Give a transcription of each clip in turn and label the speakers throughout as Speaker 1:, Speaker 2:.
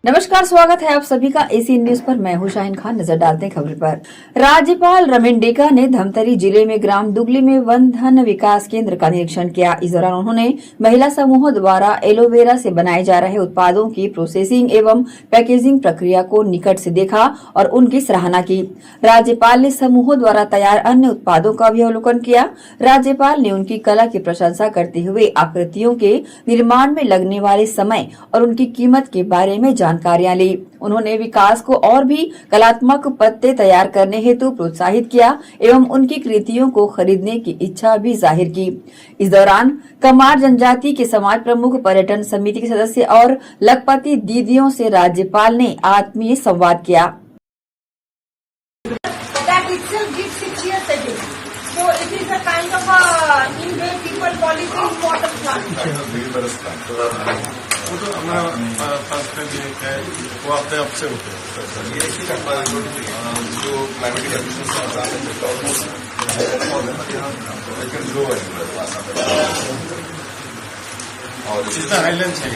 Speaker 1: नमस्कार, स्वागत है आप सभी का एसी न्यूज पर। मैं हूं शाहीन खान। नजर डालते हैं खबर पर। राज्यपाल रमेन डेका ने धमतरी जिले में ग्राम दुगली में वन धन विकास केंद्र का निरीक्षण किया। इस दौरान उन्होंने महिला समूहों द्वारा एलोवेरा से बनाए जा रहे उत्पादों की प्रोसेसिंग एवं पैकेजिंग प्रक्रिया को निकट से देखा और उनकी सराहना की। राज्यपाल ने समूहों द्वारा तैयार अन्य उत्पादों का भी अवलोकन किया। राज्यपाल ने उनकी कला की प्रशंसा करते हुए आकृतियों के निर्माण में लगने वाले समय और उनकी कीमत के बारे में जानकारियां ली। उन्होंने विकास को और भी कलात्मक पत्ते तैयार करने हेतु प्रोत्साहित किया एवं उनकी कृतियों को खरीदने की इच्छा भी जाहिर की। इस दौरान कमार जनजाति के समाज प्रमुख, पर्यटन समिति के सदस्य और लखपति दीदियों से राज्यपाल ने आत्मीय संवाद किया।
Speaker 2: So it is a kind of a in way people policy important plant.
Speaker 3: वो तो हमारा फर्स्ट में भी है, वो अपने आप से होते हैं।
Speaker 4: ये एक जो क्लाइमेटिक कंडीशन से आता है और
Speaker 3: जितना हाईलैंड है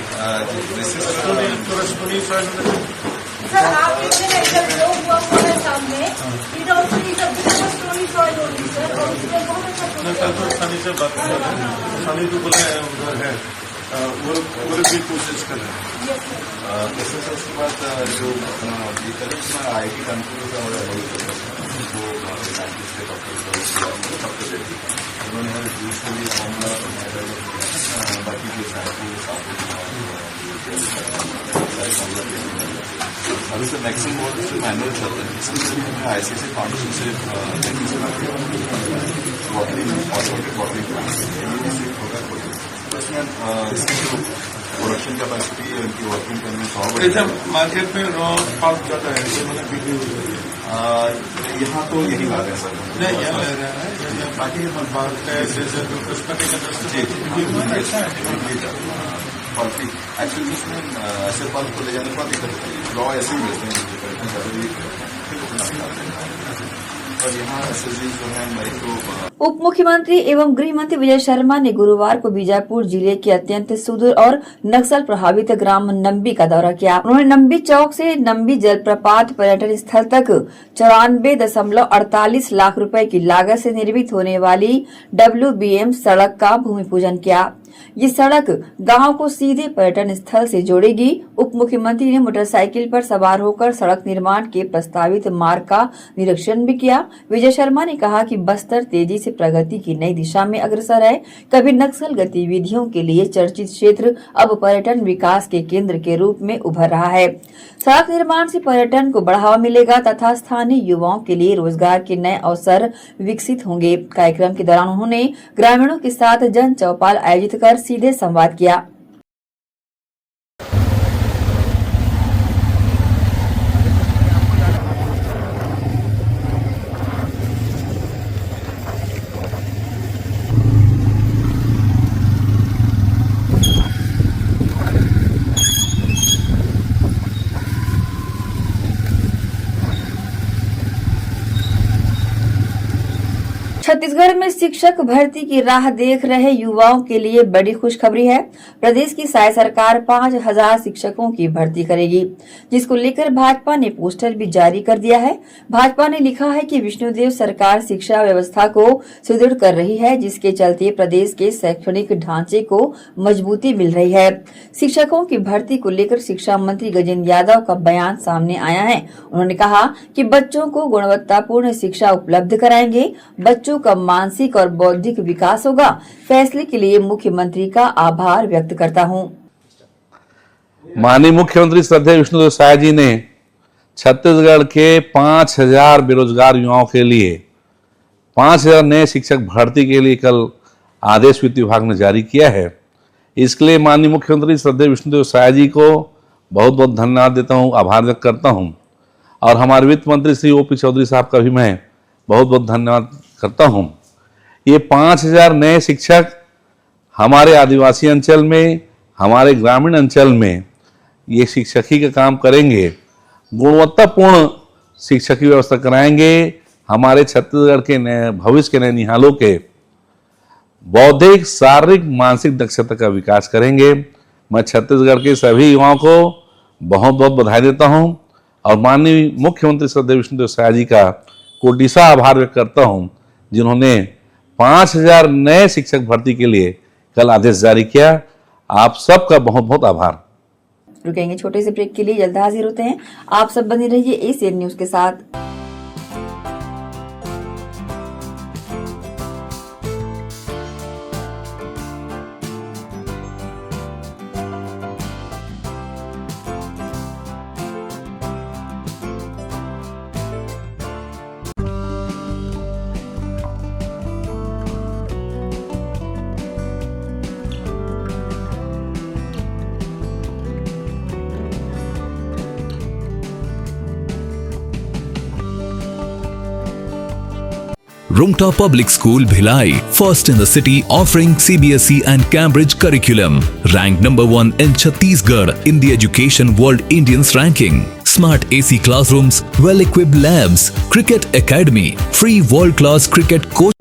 Speaker 2: सर, आप इधर लोग हुआ पूरे सामने इधर also is a big story soil only sir, और इसमें बहुत अच्छा
Speaker 3: कल तो सनी से बात कर रहे हैं। सनी तो बोला है उधर है, वो भी कोशिश कर रहे हैं।
Speaker 4: जैसे सर उसके बाद जो अपना उसमें IIT कानपुर का हमारा वो साइंटिस्ट है डॉक्टर उन्होंने हमें यूजली फॉर्मूला बाकी जो अभी से मैक्सिमम और उससे मैनुअल चल रहा है। इसके लिए हमें ICC फाउंडेशन से बॉटलिंग ऑटोमेटेड बॉटलिंग उसमें इसकी जो प्रोडक्शन कैपेसिटी है उनकी वर्किंग करने में
Speaker 3: जब मार्केट में रॉ पल्प जाता है तो मतलब बिक्री होती है।
Speaker 4: यहाँ तो यही ला रहे हैं सर,
Speaker 3: नहीं यहाँ ले रहा है बाकी जैसे
Speaker 4: पल्पी एक्चुअली उसमें ऐसे पल्प को ले जाने के बाद रॉ ऐसे ही मिलते हैं और यहाँ एसएसजी जो है माइक्रो।
Speaker 1: उप मुख्यमंत्री एवं गृह मंत्री विजय शर्मा ने गुरुवार को बीजापुर जिले के अत्यंत सुदूर और नक्सल प्रभावित ग्राम नंबी का दौरा किया। उन्होंने नंबी चौक से नंबी जलप्रपात पर्यटन स्थल तक 94.48 लाख रुपए की लागत से निर्मित होने वाली WBM सड़क का भूमि पूजन किया। ये सड़क गांव को सीधे पर्यटन स्थल से जोड़ेगी। उप मुख्यमंत्री ने मोटरसाइकिल पर सवार होकर सड़क निर्माण के प्रस्तावित मार्ग का निरीक्षण भी किया। विजय शर्मा ने कहा कि बस्तर तेजी से प्रगति की नई दिशा में अग्रसर है। कभी नक्सल गतिविधियों के लिए चर्चित क्षेत्र अब पर्यटन विकास के केंद्र के रूप में उभर रहा है। सड़क निर्माण से पर्यटन को बढ़ावा मिलेगा तथा स्थानीय युवाओं के लिए रोजगार के नए अवसर विकसित होंगे। कार्यक्रम के दौरान उन्होंने ग्रामीणों के साथ जन चौपाल आयोजित कर सीधे संवाद किया। छत्तीसगढ़ में शिक्षक भर्ती की राह देख रहे युवाओं के लिए बड़ी खुशखबरी है। प्रदेश की साय सरकार 5000 शिक्षकों की भर्ती करेगी, जिसको लेकर भाजपा ने पोस्टर भी जारी कर दिया है। भाजपा ने लिखा है कि विष्णुदेव सरकार शिक्षा व्यवस्था को सुदृढ़ कर रही है, जिसके चलते प्रदेश के शैक्षणिक ढांचे को मजबूती मिल रही है। शिक्षकों की भर्ती को लेकर शिक्षा मंत्री गजेंद्र यादव का बयान सामने आया है। उन्होंने कहा कि बच्चों को गुणवत्तापूर्ण शिक्षा उपलब्ध कराएंगे, बच्चों का मानसिक और बौद्धिक विकास होगा। फैसले के लिए मुख्यमंत्री का आभार व्यक्त करता हूं।
Speaker 5: माननीय मुख्यमंत्री श्रद्धेय विष्णुदेव साय जी ने छत्तीसगढ़ के 5000 बेरोजगार युवाओं के लिए 5000 नए शिक्षक भर्ती के लिए कल आदेश वित्त विभाग ने जारी किया है। इसके लिए माननीय मुख्यमंत्री श्रद्धेय विष्णुदेव साय जी को बहुत बहुत धन्यवाद देता हूं, आभार व्यक्त करता हूं। और हमारे वित्त मंत्री श्री OP चौधरी साहब का भी मैं बहुत बहुत धन्यवाद करता हूं। ये 5000 नए शिक्षक हमारे आदिवासी अंचल में, हमारे ग्रामीण अंचल में ये शिक्षकी का काम करेंगे, गुणवत्तापूर्ण शिक्षक की व्यवस्था कराएंगे। हमारे छत्तीसगढ़ के नए भविष्य के नए निहालों के बौद्धिक, शारीरिक, मानसिक दक्षता का विकास करेंगे। मैं छत्तीसगढ़ के सभी युवाओं को बहुत बहुत बधाई देता हूं और माननीय मुख्यमंत्री श्री विष्णुदेव साय जी का कोटिसा आभार व्यक्त करता हूं, जिन्होंने 5000 नए शिक्षक भर्ती के लिए कल आदेश जारी किया। आप सबका बहुत बहुत आभार।
Speaker 1: रुकेंगे छोटे से ब्रेक के लिए, जल्द हाजिर होते हैं। आप सब बने रहिए एसीएन न्यूज के साथ।
Speaker 6: Rungta Public School Bhilai, first in the city offering CBSE and Cambridge curriculum. Ranked number 1 in Chhattisgarh in the Education World Indians ranking. Smart AC classrooms, well-equipped labs, cricket academy, free world-class cricket coach.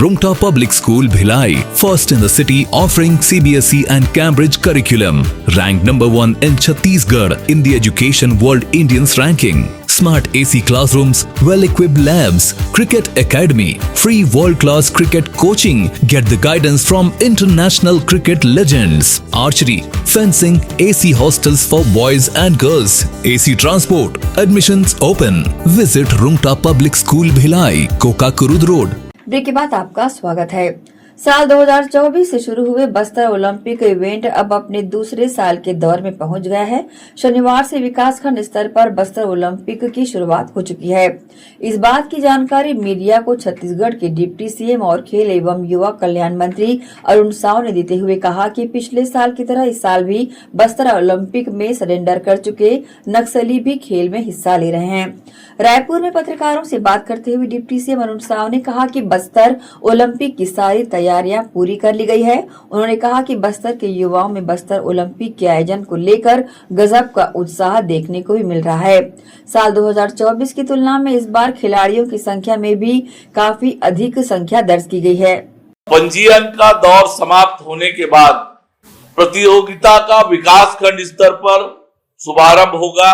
Speaker 6: Rungta Public School Bhilai, first in the city offering CBSE and Cambridge curriculum. Ranked number 1 in Chhattisgarh in the Education World Indians ranking. Smart AC classrooms, well-equipped labs, cricket academy, free world-class cricket coaching. Get the guidance from international cricket legends. Archery, fencing, AC hostels for boys and girls. AC transport. Admissions open. Visit Rungta Public School Bhilai, Kokakurud Road.
Speaker 1: Break के बाद आपका स्वागत है। साल 2024 से शुरू हुए Bastar Olympic event अब अपने दूसरे साल के दौर में पहुंच गया है। शनिवार से विकासखंड स्तर पर बस्तर ओलंपिक की शुरुआत हो चुकी है। इस बात की जानकारी मीडिया को छत्तीसगढ़ के डिप्टी सीएम और खेल एवं युवा कल्याण मंत्री अरुण साव ने देते हुए कहा कि पिछले साल की तरह इस साल भी बस्तर ओलंपिक में सरेंडर कर चुके नक्सली भी खेल में हिस्सा ले रहे हैं। रायपुर में पत्रकारों से बात करते हुए डिप्टी सीएम अरुण साव ने कहा कि बस्तर ओलंपिक की सारी तैयारियां पूरी कर ली गई है। उन्होंने कहा कि बस्तर के युवाओं में बस्तर ओलंपिक के आयोजन को लेकर गजब का उत्साह देखने को भी मिल रहा है। साल 2024 की तुलना में इस बार खिलाड़ियों की संख्या में भी काफी अधिक संख्या दर्ज की गई है।
Speaker 7: पंजीयन का दौर समाप्त होने के बाद प्रतियोगिता का विकासखंड स्तर पर शुभारंभ होगा,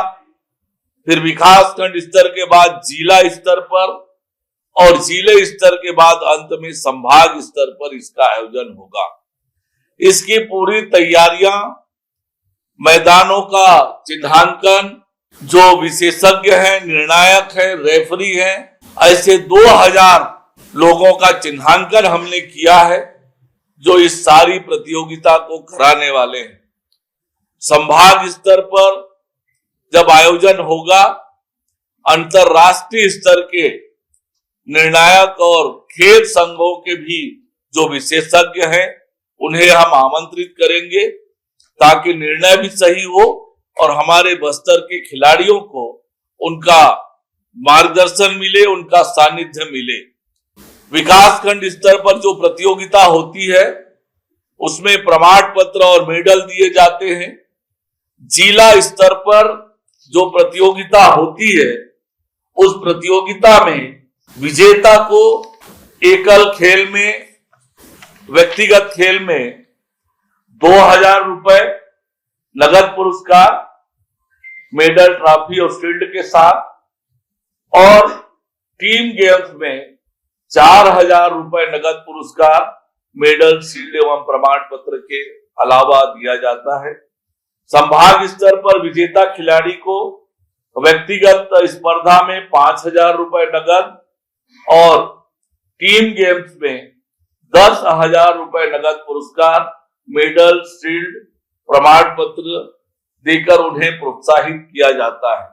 Speaker 7: फिर विकासखंड स्तर के बाद जिला स्तर पर और जिले स्तर के बाद अंत में संभाग स्तर पर इसका आयोजन होगा। इसकी पूरी तैयारियां, मैदानों का चिन्हांकन, जो विशेषज्ञ हैं, निर्णायक है, रेफरी है, ऐसे 2000 लोगों का चिन्हांकन हमने किया है जो इस सारी प्रतियोगिता को कराने वाले हैं। संभाग स्तर पर जब आयोजन होगा, अंतरराष्ट्रीय स्तर के निर्णायक और खेल संघों के भी जो विशेषज्ञ हैं उन्हें हम आमंत्रित करेंगे ताकि निर्णय भी सही हो और हमारे बस्तर के खिलाड़ियों को उनका मार्गदर्शन मिले, उनका सानिध्य मिले। विकासखंड स्तर पर जो प्रतियोगिता होती है उसमें प्रमाण पत्र और मेडल दिए जाते हैं। जिला स्तर पर जो प्रतियोगिता होती है उस प्रतियोगिता में विजेता को एकल खेल में, व्यक्तिगत खेल में 2000 रुपए नगद पुरस्कार, मेडल, ट्रॉफी और शील्ड के साथ, और टीम गेम्स में 4000 रुपए नगद पुरस्कार, मेडल, शील्ड एवं प्रमाण पत्र के अलावा दिया जाता है। संभाग स्तर पर विजेता खिलाड़ी को व्यक्तिगत स्पर्धा में 5000 रुपए नगद और टीम गेम्स में 10,000 रुपए नगद पुरस्कार, मेडल, शील्ड, प्रमाण पत्र देकर उन्हें प्रोत्साहित किया जाता है।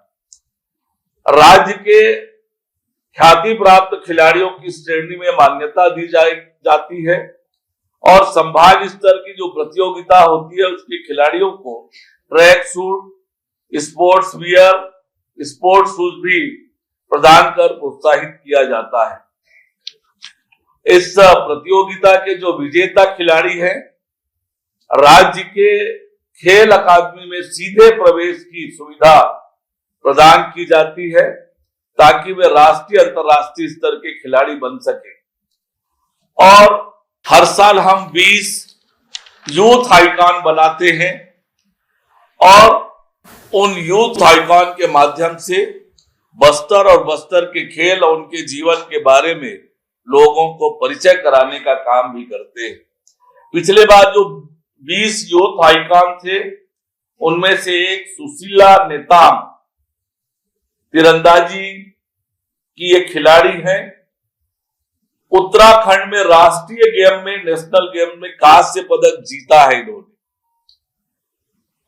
Speaker 7: राज्य के ख्याति प्राप्त खिलाड़ियों की श्रेणी में मान्यता दी जाती है और संभाग स्तर की जो प्रतियोगिता होती है उसके खिलाड़ियों को track suit, sports wear, sports shoes भी प्रदान कर प्रोत्साहित किया जाता है। इस प्रतियोगिता के जो विजेता खिलाड़ी हैं, राज्य के खेल अकादमी में सीधे प्रवेश की सुविधा प्रदान की जाती है ताकि वे राष्ट्रीय, अंतर्राष्ट्रीय स्तर के खिलाड़ी बन सके। और हर साल हम 20 यूथ आइकॉन बनाते हैं और उन यूथ आइकॉन के माध्यम से बस्तर और बस्तर के खेल और उनके जीवन के बारे में लोगों को परिचय कराने का काम भी करते हैं। पिछले बार जो 20 यूथ आइकॉन थे उनमें से एक सुशीला नेताम तीरंदाजी की एक खिलाड़ी हैं। उत्तराखंड में राष्ट्रीय गेम में, नेशनल गेम में कांस्य पदक जीता है इन्होंने।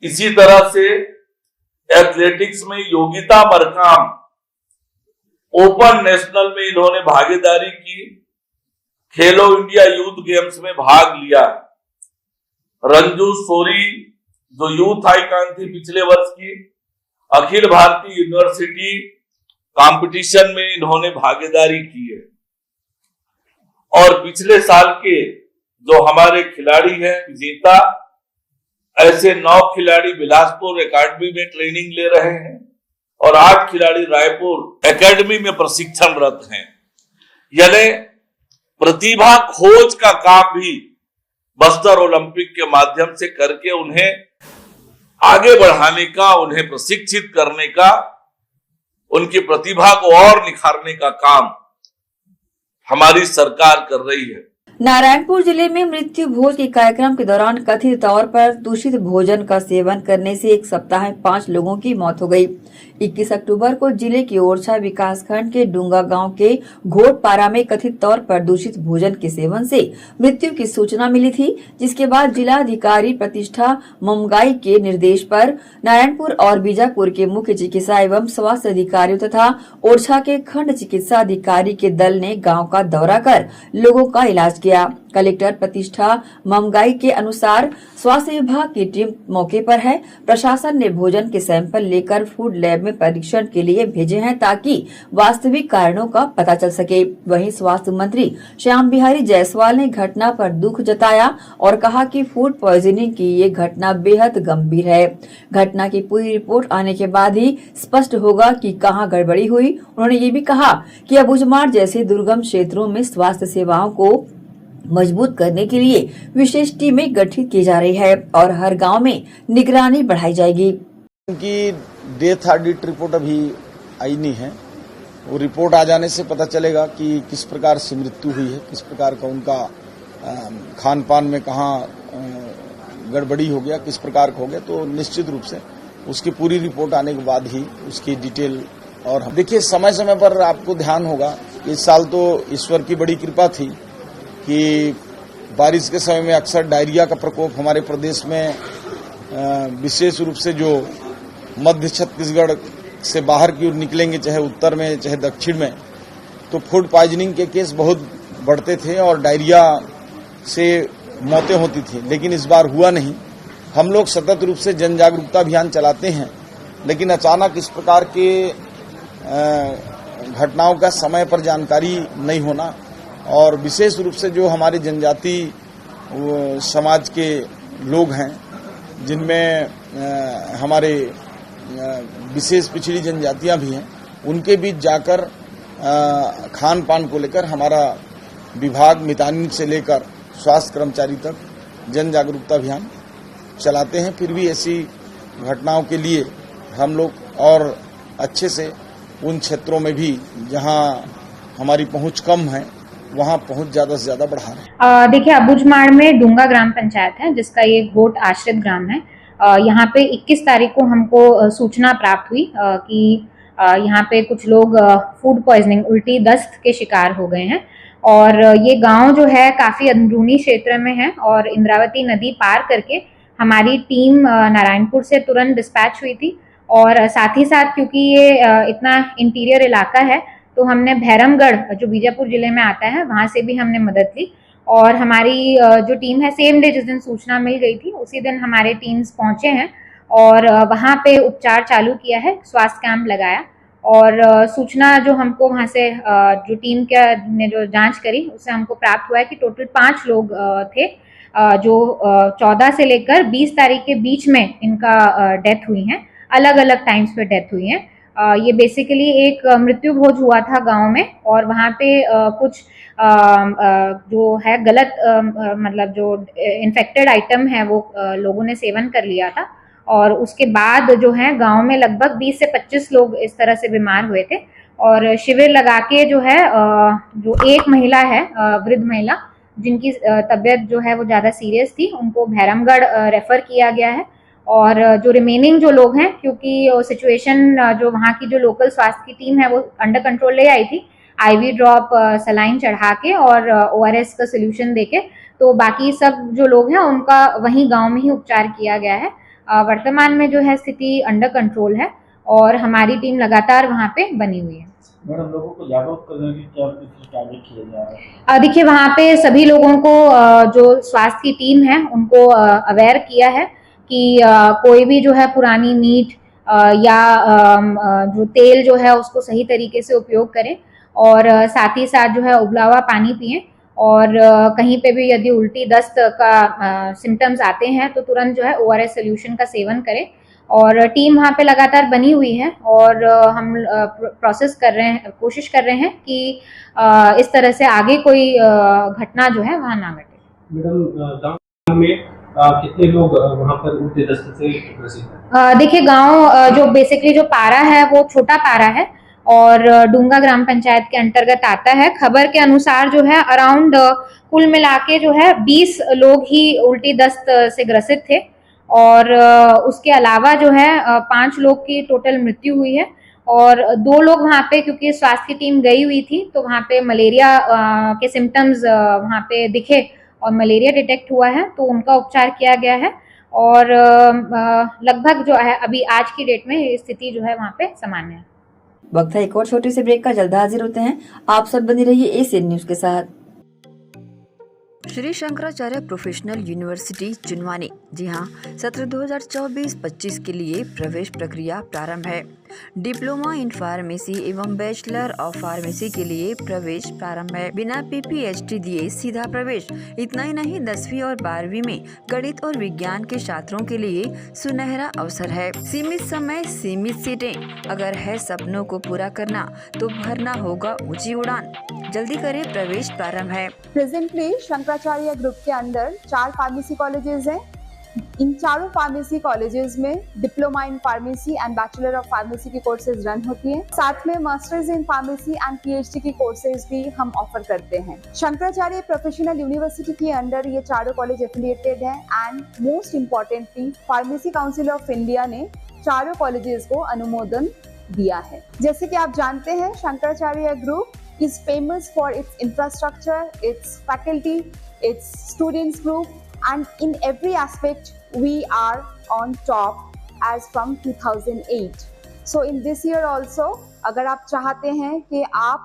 Speaker 7: इसी तरह से एथलेटिक्स में योगिता मरकाम ओपन नेशनल में इन्होंने भागीदारी की, खेलो इंडिया यूथ गेम्स में भाग लिया। रंजू सोरी जो यूथ आइकॉन थी पिछले वर्ष की, अखिल भारतीय यूनिवर्सिटी कंपटीशन में इन्होंने भागीदारी की है। और पिछले साल के जो हमारे खिलाड़ी हैं विजेता, ऐसे 9 खिलाड़ी बिलासपुर एकेडमी में ट्रेनिंग ले रहे हैं और 8 खिलाड़ी रायपुर एकेडमी में प्रशिक्षणरत हैं। यानी प्रतिभा खोज का काम भी बस्तर ओलंपिक के माध्यम से करके उन्हें आगे बढ़ाने का, उन्हें प्रशिक्षित करने का, उनकी प्रतिभा को और निखारने का काम हमारी सरकार कर रही है।
Speaker 1: नारायणपुर जिले में मृत्यु भोज के कार्यक्रम के दौरान कथित तौर पर दूषित भोजन का सेवन करने से एक सप्ताह में 5 लोगों की मौत हो गई। 21 अक्टूबर को जिले के ओरछा विकासखंड के डूंगा गांव के घोटपारा में कथित तौर पर दूषित भोजन के सेवन से मृत्यु की सूचना मिली थी, जिसके बाद जिलाधिकारी प्रतिष्ठा ममगाई के निर्देश पर नारायणपुर और बीजापुर के मुख्य चिकित्सा एवं स्वास्थ्य अधिकारियों तथा ओरछा के खंड चिकित्सा अधिकारी के दल ने गाँव का दौरा कर लोगों का इलाज किया। कलेक्टर प्रतिष्ठा ममगाई के अनुसार स्वास्थ्य विभाग की टीम मौके पर है। प्रशासन ने भोजन के सैंपल लेकर फूड लैब में परीक्षण के लिए भेजे हैं ताकि वास्तविक कारणों का पता चल सके। वहीं स्वास्थ्य मंत्री श्याम बिहारी जायसवाल ने घटना पर दुख जताया और कहा कि फूड पॉइजनिंग की ये घटना बेहद गंभीर है। घटना की पूरी रिपोर्ट आने के बाद ही स्पष्ट होगा कि कहां गड़बड़ी हुई। उन्होंने ये भी कहा कि अबूझमाड़ जैसे दुर्गम क्षेत्रों में स्वास्थ्य सेवाओं को मजबूत करने के लिए विशेष टीमें गठित की जा रही है और हर गांव में निगरानी बढ़ाई जाएगी।
Speaker 8: उनकी डेथ ऑडिट रिपोर्ट अभी आई नहीं है। वो रिपोर्ट आ जाने से पता चलेगा कि किस प्रकार से मृत्यु हुई है, किस प्रकार का उनका खान पान में कहाँ गड़बड़ी हो गया, किस प्रकार का हो गया, तो निश्चित रूप से उसकी पूरी रिपोर्ट आने के बाद ही उसकी डिटेल। और देखिए, समय समय पर आपको ध्यान होगा, इस साल तो ईश्वर की बड़ी कृपा थी कि बारिश के समय में अक्सर डायरिया का प्रकोप हमारे प्रदेश में, विशेष रूप से जो मध्य छत्तीसगढ़ से बाहर की ओर निकलेंगे, चाहे उत्तर में चाहे दक्षिण में, तो फूड पॉइजनिंग के केस बहुत बढ़ते थे और डायरिया से मौतें होती थी। लेकिन इस बार हुआ नहीं। हम लोग सतत रूप से जन जागरूकता अभियान चलाते हैं, लेकिन अचानक इस प्रकार के घटनाओं का समय पर जानकारी नहीं होना, और विशेष रूप से जो हमारे जनजाति समाज के लोग हैं, जिनमें हमारे विशेष पिछड़ी जनजातियां भी हैं, उनके बीच जाकर खान पान को लेकर हमारा विभाग मितानिन से लेकर स्वास्थ्य कर्मचारी तक जन जागरूकता अभियान चलाते हैं। फिर भी ऐसी घटनाओं के लिए हम लोग और अच्छे से उन क्षेत्रों में भी जहां हमारी पहुंच कम है, वहां पहुंच ज्यादा से ज्यादा बढ़ा रहे हैं।
Speaker 9: देखिए, अबुझमाड़ में डूंगा ग्राम पंचायत है, जिसका ये गोट आश्रित ग्राम है। यहाँ पे 21 तारीख को हमको सूचना प्राप्त हुई कि यहाँ पे कुछ लोग फूड पॉइजनिंग, उल्टी दस्त के शिकार हो गए हैं। और ये गांव जो है काफी अंदरूनी क्षेत्र में है, और इंद्रावती नदी पार करके हमारी टीम नारायणपुर से तुरंत डिस्पैच हुई थी। और साथ ही साथ क्योंकि ये इतना इंटीरियर इलाका है, तो हमने भैरमगढ़, जो बीजापुर जिले में आता है, वहां से भी हमने मदद ली। और हमारी जो टीम है, सेम डे जिस दिन सूचना मिल गई थी, उसी दिन हमारे टीम्स पहुंचे हैं और वहां पे उपचार चालू किया है, स्वास्थ्य कैंप लगाया। और सूचना जो हमको वहां से जो टीम ने जो जांच करी, उससे हमको प्राप्त हुआ है कि टोटल 5 लोग थे, जो 14 से लेकर 20 तारीख के बीच में इनका डेथ हुई है, अलग अलग टाइम्स पे डेथ हुई है। ये बेसिकली एक मृत्यु भोज हुआ था गांव में, और वहां पे कुछ जो है गलत मतलब जो इन्फेक्टेड आइटम है वो लोगों ने सेवन कर लिया था। और उसके बाद जो है गांव में लगभग 20 से 25 लोग इस तरह से बीमार हुए थे। और शिविर लगा के जो है जो एक महिला है, वृद्ध महिला, जिनकी तबीयत जो है वो ज़्यादा सीरियस थी, उनको भैरमगढ़ रेफर किया गया है। और जो रिमेनिंग जो लोग हैं, क्योंकि सिचुएशन जो वहाँ की जो लोकल स्वास्थ्य की टीम है वो अंडर कंट्रोल ले आई थी, आईवी ड्रॉप, सलाइन चढ़ा के और ओआरएस का सोल्यूशन देके, तो बाकी सब जो लोग हैं उनका वहीं गांव में ही उपचार किया गया है। वर्तमान में जो है स्थिति अंडर कंट्रोल है और हमारी टीम लगातार वहाँ पे बनी हुई है।
Speaker 10: मैडम, लोगों को जागरूक करने की क्या टारगेट किया जा रहा है?
Speaker 9: देखिए, वहाँ पे सभी लोगों को जो स्वास्थ्य की टीम है उनको अवेयर किया है कि कोई भी जो है पुरानी मीट या जो तेल जो है उसको सही तरीके से उपयोग करें, और साथ ही साथ जो है उबला हुआ पानी पिएं। और कहीं पे भी यदि उल्टी दस्त का सिम्टम्स आते हैं तो तुरंत जो है ओआरएस सोल्यूशन का सेवन करें। और टीम वहाँ पे लगातार बनी हुई है, और हम प्रोसेस कर रहे हैं, कोशिश कर रहे हैं कि इस तरह से आगे कोई घटना जो है वहाँ ना घटे।
Speaker 10: मैडम, गाँव में कितने लोग वहाँ पर उल्टी दस्त से ग्रसित हैं?
Speaker 9: देखिए, गांव जो बेसिकली जो पारा है वो छोटा पारा है और डूंगा ग्राम पंचायत के अंतर्गत आता है। खबर के अनुसार जो है अराउंड कुल मिला के जो है 20 लोग ही उल्टी दस्त से ग्रसित थे, और उसके अलावा जो है 5 लोग की टोटल मृत्यु हुई है। और 2 लोग वहाँ पे, क्योंकि स्वास्थ्य की टीम गई हुई थी, तो वहाँ पे मलेरिया के सिम्टम्स वहाँ पे दिखे और मलेरिया डिटेक्ट हुआ है, तो उनका उपचार किया गया है। और लगभग जो है अभी आज की डेट में स्थिति जो है वहाँ पे सामान्य है।
Speaker 1: वक्त है एक और छोटी सी ब्रेक का, जल्द हाजिर होते हैं। आप सब बने रहिए एसीएन न्यूज के साथ। श्री शंकराचार्य प्रोफेशनल यूनिवर्सिटी जुनवानी, जी हाँ, सत्र 2024-25 के लिए प्रवेश प्रक्रिया प्रारंभ है। डिप्लोमा इन फार्मेसी एवं बैचलर ऑफ फार्मेसी के लिए प्रवेश प्रारंभ है। बिना PPHD दिए सीधा प्रवेश। इतना ही नहीं, 10वीं और 12वीं में गणित और विज्ञान के छात्रों के लिए सुनहरा अवसर है। सीमित समय, सीमित सीटें। अगर है सपनों को पूरा करना तो भरना होगा ऊंची उड़ान। जल्दी करें, प्रवेश प्रारंभ है।
Speaker 11: प्रेजेंटली शंकराचार्य ग्रुप के अंदर 4 फार्मेसी कॉलेजेस हैं, इन चारों फार्मेसी कॉलेजेस में diploma in pharmacy and bachelor of pharmacy की कोर्सेज रन होती हैं। साथ में masters in pharmacy and PhD की कोर्सेज भी हम ऑफर करते हैं। शंकराचार्य प्रोफेशनल यूनिवर्सिटी के अंडर ये चारों कॉलेज एफिलिएटेड हैं and most importantly pharmacy council of India ने चारों कॉलेजेस को अनुमोदन दिया है। जैसे कि आप जानते हैं, Shankaracharya group is famous for its infrastructure, it's faculty, it's students group, and in every aspect we are on top as from 2008. So in this year also, अगर आप चाहते हैं कि आप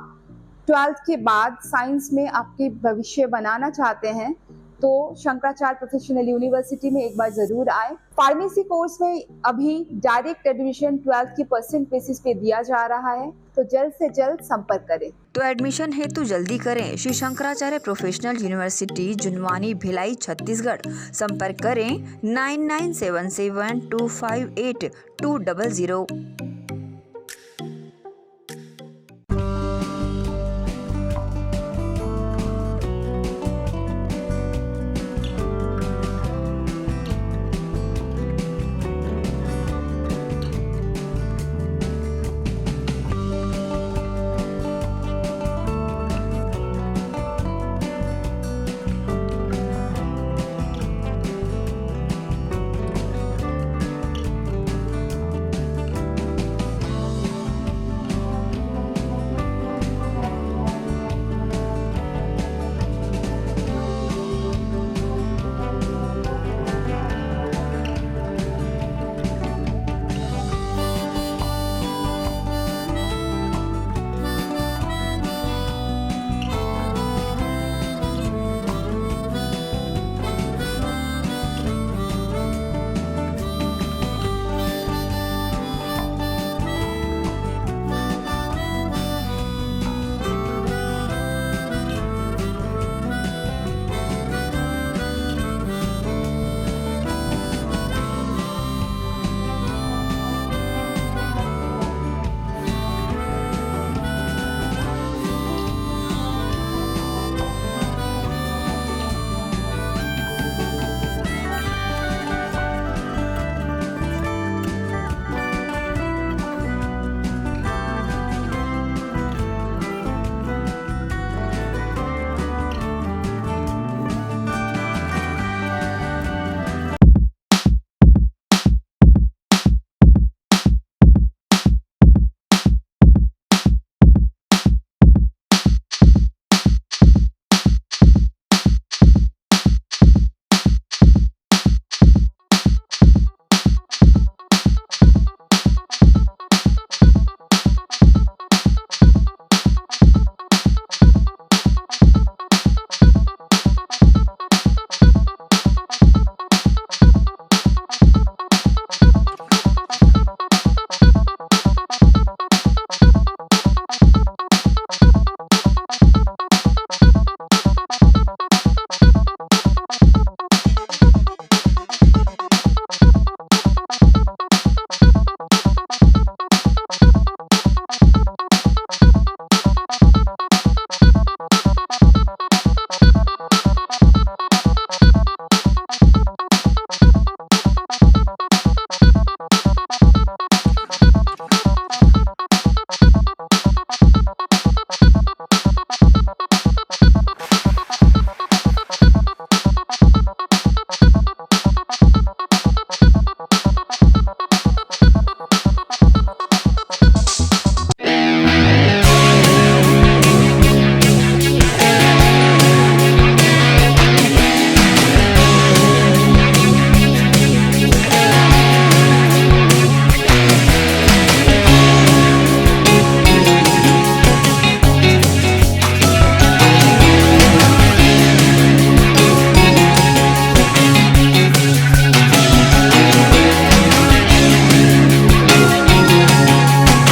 Speaker 11: 12th के बाद साइंस में आपके भविष्य बनाना चाहते हैं तो शंकराचार्य प्रोफेशनल यूनिवर्सिटी में एक बार जरूर आए। फार्मेसी कोर्स में अभी डायरेक्ट एडमिशन 12th की परसेंट बेसिस पे दिया जा रहा है, तो जल्द से जल्द संपर्क करें।
Speaker 1: तो एडमिशन हेतु जल्दी करें श्री शंकराचार्य प्रोफेशनल यूनिवर्सिटी, जुनवानी, भिलाई, छत्तीसगढ़। संपर्क करें 9977258200।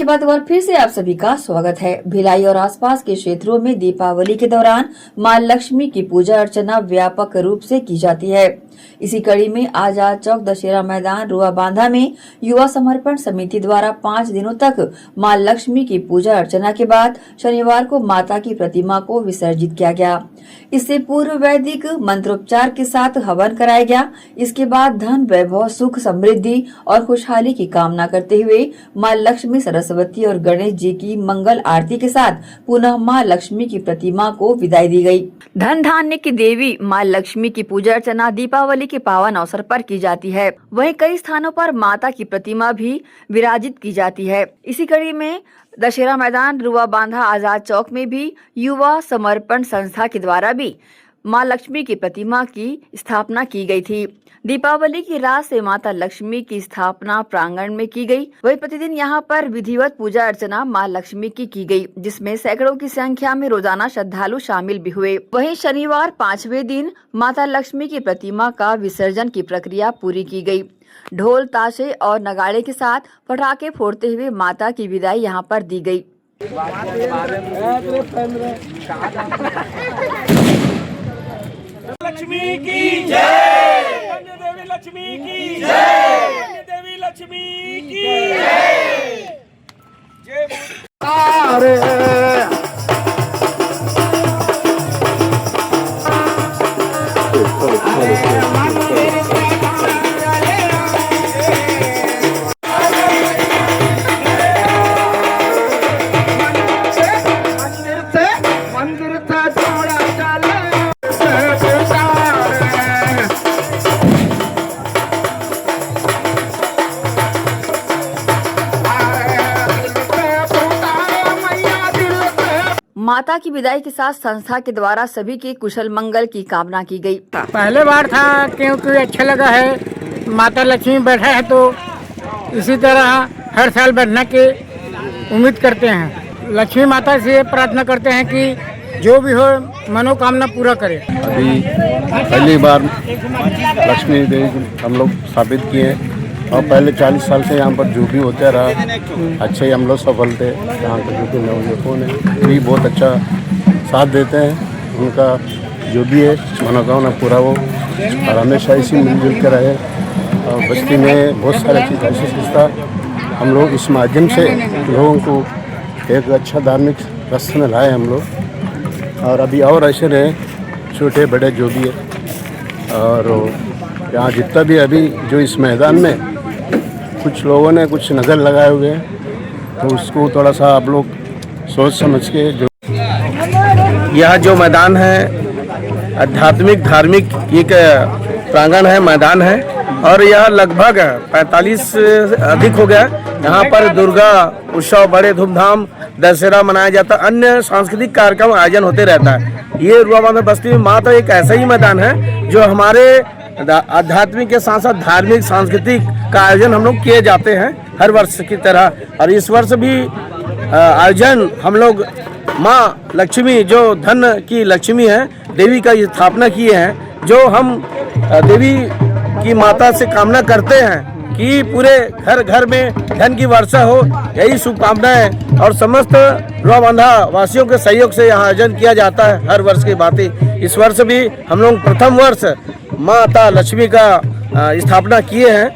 Speaker 1: बाद एक बार फिर से आप सभी का स्वागत है। भिलाई और आसपास के क्षेत्रों में दीपावली के दौरान मां लक्ष्मी की पूजा अर्चना व्यापक रूप से की जाती है। इसी कड़ी में आजाद चौक दशहरा मैदान रुआ बांधा में युवा समर्पण समिति द्वारा 5 दिनों तक मां लक्ष्मी की पूजा अर्चना के बाद शनिवार को माता की प्रतिमा को विसर्जित किया गया। इससे पूर्व वैदिक मंत्रोपचार के साथ हवन कराया गया। इसके बाद धन, वैभव, सुख, समृद्धि और खुशहाली की कामना करते हुए मां लक्ष्मी, सरस्वती और गणेश जी की मंगल आरती के साथ पुनः मां लक्ष्मी की प्रतिमा को विदाई दी गई। धन धान्य की देवी मां लक्ष्मी की पूजा अर्चना दीपावली के पावन अवसर पर की जाती है। वहीं कई स्थानों पर माता की प्रतिमा भी विराजित की जाती है। इसी कड़ी में दशहरा मैदान रुआ बांधा आजाद चौक में भी युवा समर्पण संस्था के द्वारा भी मां लक्ष्मी की प्रतिमा की स्थापना की गई थी। दीपावली की रात से माता लक्ष्मी की स्थापना प्रांगण में की गई। वही प्रतिदिन यहां पर विधिवत पूजा अर्चना मां लक्ष्मी की गई, जिसमें सैकड़ों की संख्या में रोजाना श्रद्धालु शामिल भी हुए। वहीं शनिवार 5वें दिन माता लक्ष्मी की प्रतिमा का विसर्जन की प्रक्रिया पूरी की गई। ढोल, ताशे और नगाड़े के साथ पटाखे फोड़ते हुए माता की विदाई यहां पर दी गई।
Speaker 12: लक्ष्मी की जय, देवी लक्ष्मी की जय, देवी लक्ष्मी की
Speaker 1: माता की विदाई के साथ संस्था के द्वारा सभी के कुशल मंगल की कामना की गई।
Speaker 13: पहले बार था क्योंकि अच्छा लगा है, माता लक्ष्मी बैठा है तो इसी तरह हर साल बैठने की उम्मीद करते हैं। लक्ष्मी माता से प्रार्थना करते हैं कि जो भी हो मनोकामना पूरा करे।
Speaker 14: अभी पहली बार लक्ष्मी देवी हम लोग स्थापित किए और पहले 40 साल से यहाँ पर जो भी होते रहा अच्छे ही हम लोग सफल थे। यहाँ के जो भी नवयुवकों ने भी बहुत अच्छा साथ देते हैं। उनका जो भी है मनोकामना पूरा हो और हमेशा इसी मिलजुल के रहे। और बस्ती में बहुत सारे चीज़ ऐसी संस्था हम लोग इस माध्यम से लोगों को एक अच्छा धार्मिक रास्ते में लाए हम लोग। और अभी और ऐसे रहे छोटे बड़े जो भी है। और यहाँ जितना भी अभी जो इस मैदान में कुछ लोगों ने कुछ नज़र लगाए हुए हैं तो उसको थोड़ा सा आप लोग सोच समझ के जो
Speaker 15: यह जो मैदान है आध्यात्मिक धार्मिक एक प्रांगण है, मैदान है और यह लगभग 45 अधिक हो गया। यहाँ पर दुर्गा उत्सव बड़े धूमधाम दशहरा मनाया जाता है, अन्य सांस्कृतिक कार्यक्रम आयोजन होते रहता है। ये रुआ बांधा बस्ती में मात्र एक ऐसा ही मैदान है जो हमारे आध्यात्मिक के साथ साथ धार्मिक सांस्कृतिक का आयोजन हम लोग किए जाते हैं हर वर्ष की तरह। और इस वर्ष भी आयोजन हम लोग माँ लक्ष्मी जो धन की लक्ष्मी है, देवी का स्थापना किए हैं। जो हम देवी की माता से कामना करते हैं कि पूरे घर घर में धन की वर्षा हो, यही शुभकामनाएं और समस्त रुआ बांधा वासियों के सहयोग से यहाँ आयोजन किया जाता है हर वर्ष की बातें। इस वर्ष भी हम लोग प्रथम वर्ष माता लक्ष्मी का स्थापना किए हैं।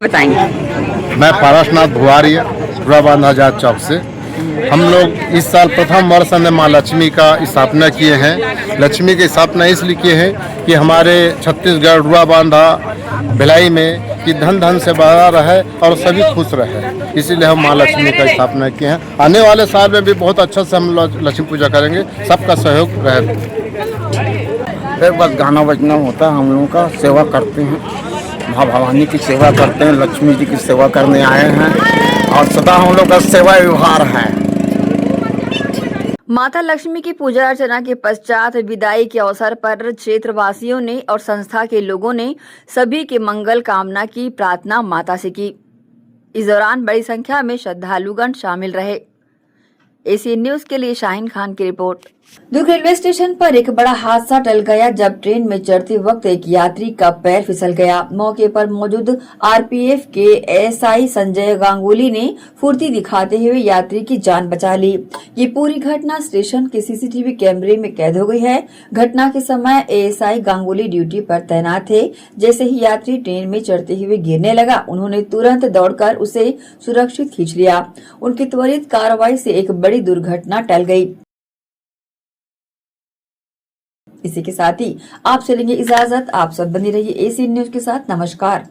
Speaker 14: बताएंगे। मैं पारसनाथ भुआरी रुआ बांधा आजाद चौक से। हम लोग इस साल प्रथम वर्ष में माँ लक्ष्मी का स्थापना किए हैं। लक्ष्मी की स्थापना इसलिए किए हैं कि हमारे छत्तीसगढ़ रुआ बांधा भिलाई में कि धन धन से भरा रहे और सभी खुश रहे, इसीलिए हम माँ लक्ष्मी का स्थापना किए हैं। आने वाले साल में भी बहुत अच्छा से हम लक्ष्मी पूजा करेंगे, सबका सहयोग रहेगा।
Speaker 13: फिर बस गाना बजना होता है, हम लोगों का सेवा करते हैं, माँ भवानी की सेवा करते हैं, लक्ष्मी जी की सेवा करने आए हैं और सदा हम लोग का सेवा व्यवहार है।
Speaker 1: माता लक्ष्मी की पूजा अर्चना के पश्चात विदाई के अवसर पर क्षेत्रवासियों ने और संस्था के लोगों ने सभी के मंगल कामना की प्रार्थना माता से की। इस दौरान बड़ी संख्या में श्रद्धालुगण शामिल रहे। एसीएन न्यूज के लिए शाहीन खान की रिपोर्ट। दुर्ग रेलवे स्टेशन पर एक बड़ा हादसा टल गया जब ट्रेन में चढ़ते वक्त एक यात्री का पैर फिसल गया। मौके पर मौजूद आरपीएफ के एएसआई संजय गांगुली ने फुर्ती दिखाते हुए यात्री की जान बचा ली। ये पूरी घटना स्टेशन के सीसीटीवी कैमरे में कैद हो गई है। घटना के समय एएसआई गांगुली ड्यूटी पर तैनात थे। जैसे ही यात्री ट्रेन में चढ़ते हुए गिरने लगा, उन्होंने तुरंत दौड़कर उसे सुरक्षित खींच लिया। उनकी त्वरित कार्रवाई से एक बड़ी दुर्घटना टल गई। इसी के साथ ही आपसे लेंगे इजाजत। आप सब बने रहिए एसी न्यूज के साथ। नमस्कार।